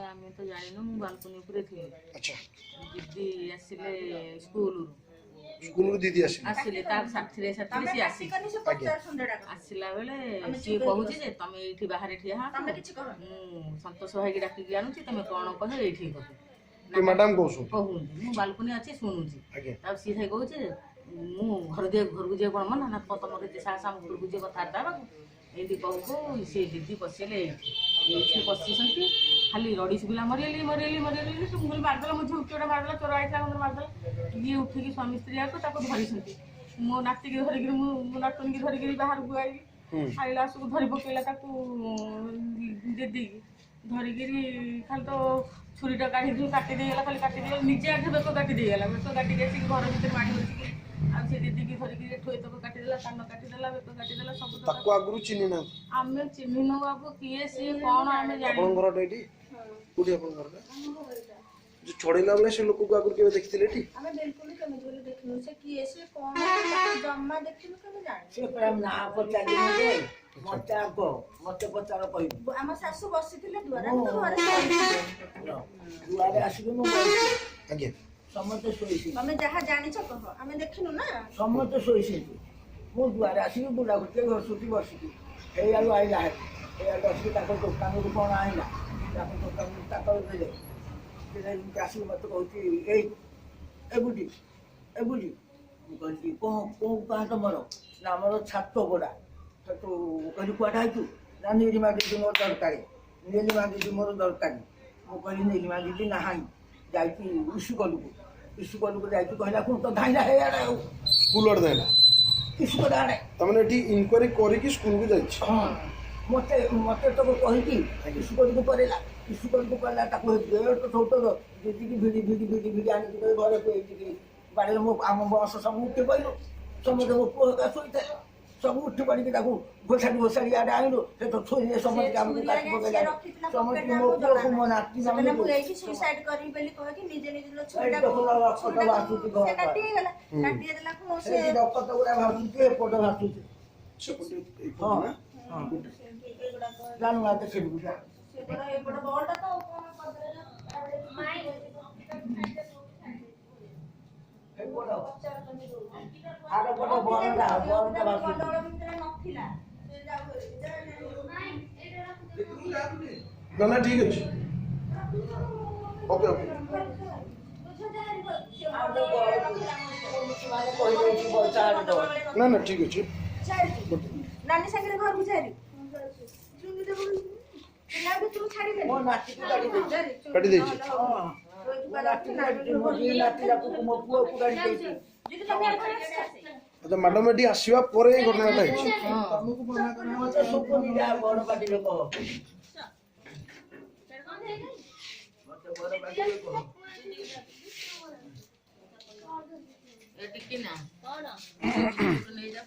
आम तो जान मु बालकनी उपर थी अच्छा दीदी आसिले स्कूल स्कूल दीदी आसिले तार साथी साथी सी आसी आसला बेले सी कहूँ जे तुम ये बाहर ठिया सतोष भाई डाकिक आणुची तुम कौन कह ये कह मैडम कहूँ मु बालकनी अच्छी शुणुची सी थे कहूँ मु घर को कौन मना ना तुम के साहस आम घर को कथबार्ता ये कहू सी दीदी पशिले ये पशिंट खाली रड़ी सुला मरियली मरियली मरियली मुझे मारदेला मुझे उठे मारदेला चोर आईला मुझे मारदेला ये उठिकी स्वामी स्त्री आको धरी मो नाती की धरिक मो नातुन की धरिक बाहर को आई आईला सब धरी पकेला दीदी धरिक खाली तो छुरीटा काढ़ी काटिदेला खाली काटिदेला निजे आगे बेक काटिदेला बेक काटिक आसिक घर भर माड़ी बसिक से दीदी की धरिक ठोई तक काटिदेला कान काटिदेला बेक काटिदेला सब ताको आगु चिन्ह ना आमे चिन्ह न बाबू किए सी कौन आमे जानि अपन घर एठी कोडी अपन घर जो छोड़ेला बेले से लोक को आगु केबे देखिथिले एठी हमें बिल्कुल कमी जोले देखनु से किए से कौन जम्मा देखनु कमी जानि से प्रेम ना पचाली मुझे मते आको मते पचार कहि हम सासु बसिथिले दुआरे तो घरे दुआरे आसिबे मु आगे समते सोइसी तमे जहा जानि छ कह हमें देखनु ना समते सोइसी मु दुआरे आसिबे बुला गुटे घर सुती बसिती हे आलु आइला हे ए आलु आसी ताको दुकान को कोन आइला ताको दुकान ताको देले तेरे आसी मते कहती ए बुडी मु कहली को का तमरो ना हमरो छातो बडा तो कहली कुआटा आइतु ना नीली मागी मोर दरकारी नीली मागी मोर दरकारी मु कहली नीली मागी नहाई जाइती स्कूल को जाइती कहला को तो धाइला हे आडा स्कूल और देला स्कूल आडे तमने एठी इंक्वायरी करी कि स्कूल को जाइछ हां मते तो कहिती स्कूल को परेला स्कूल को परेला ताको गेट तो छोटो दीदी की भिडी आनी के घरे को एठी बाड़े मो आम बस सब उठे पइलो समझ मो पुओ का सोइते सब उठ पड़ी के ताको घोसाड़ी आडे आइलो से तो छोरी समझ काम को काट पकेला समझ मो पुओ को मनाती मैंने जाने मु एठी सुसाइड करी बेली कह कि निजे निजे लो छोटा छोटा फोटो वासुती से काटी गेला काटी देला को से से डॉक्टर तो पूरा भासुती फोटो वासुती सेपटे हां हां जानू ना तो छिड़ बुझा से बड़ा ए बड़ा बॉलटा तो कोन पदरे माई हे बोलो आगे फोटो बॉलटा वासुती बॉलटा भितर नथिला से ना ना ठीक अछि ओके ओके ना ना ठीक अछि नानी संगे घर बुझारी जुनी दे ना भी तू छाड़ी दे ओ नाटी को गाड़ी दे काटी दैछि हां नाटी गाड़ी मोदी नाटी को मो पुओ को गाड़ी देछि जुनी तमे आसे अच्छा मैडम एठी आसीबा परे घटनाटा हिछि तुमको मना करना मत सब को निजा बड़ पार्टी लोक मत बड़ पार्टी लोक ए टिकी ना कौन नहीं जा